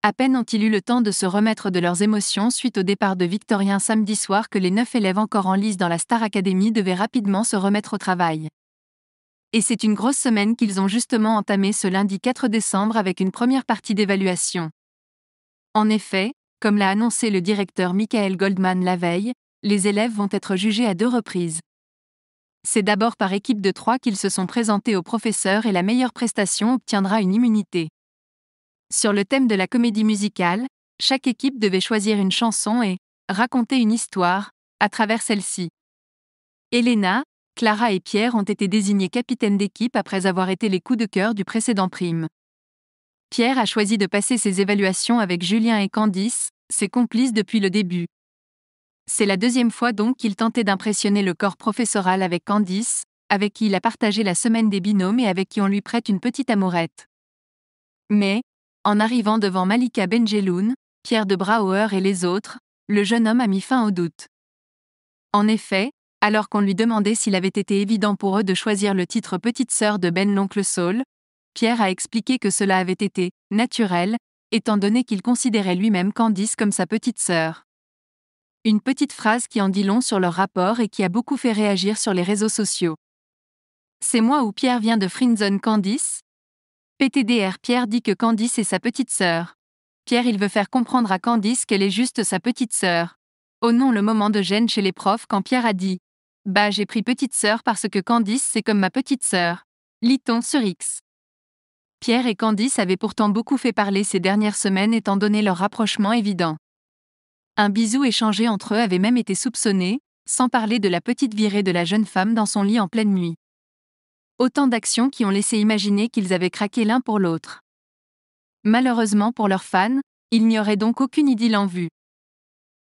À peine ont-ils eu le temps de se remettre de leurs émotions suite au départ de Victorien samedi soir que les 9 élèves encore en lice dans la Star Academy devaient rapidement se remettre au travail. Et c'est une grosse semaine qu'ils ont justement entamée ce lundi 4 décembre avec une première partie d'évaluation. En effet, comme l'a annoncé le directeur Michael Goldman la veille, les élèves vont être jugés à 2 reprises. C'est d'abord par équipe de 3 qu'ils se sont présentés au professeur et la meilleure prestation obtiendra une immunité. Sur le thème de la comédie musicale, chaque équipe devait choisir une chanson et raconter une histoire à travers celle-ci. Elena, Clara et Pierre ont été désignés capitaines d'équipe après avoir été les coups de cœur du précédent prime. Pierre a choisi de passer ses évaluations avec Julien et Candice, ses complices depuis le début. C'est la deuxième fois donc qu'il tentait d'impressionner le corps professoral avec Candice, avec qui il a partagé la semaine des binômes et avec qui on lui prête une petite amourette. Mais, en arrivant devant Malika Benjeloun, Pierre de Brouwer et les autres, le jeune homme a mis fin au doute. En effet, alors qu'on lui demandait s'il avait été évident pour eux de choisir le titre Petite sœur de Ben l'oncle Saul, Pierre a expliqué que cela avait été « naturel », étant donné qu'il considérait lui-même Candice comme sa petite sœur. Une petite phrase qui en dit long sur leur rapport et qui a beaucoup fait réagir sur les réseaux sociaux. C'est moi ou Pierre vient de friendzone Candice ? PTDR Pierre dit que Candice est sa petite sœur. Pierre il veut faire comprendre à Candice qu'elle est juste sa petite sœur. Oh non, le moment de gêne chez les profs quand Pierre a dit « Bah j'ai pris petite sœur parce que Candice c'est comme ma petite sœur ». Lit-on sur X. Pierre et Candice avaient pourtant beaucoup fait parler ces dernières semaines étant donné leur rapprochement évident. Un bisou échangé entre eux avait même été soupçonné, sans parler de la petite virée de la jeune femme dans son lit en pleine nuit. Autant d'actions qui ont laissé imaginer qu'ils avaient craqué l'un pour l'autre. Malheureusement pour leurs fans, il n'y aurait donc aucune idylle en vue.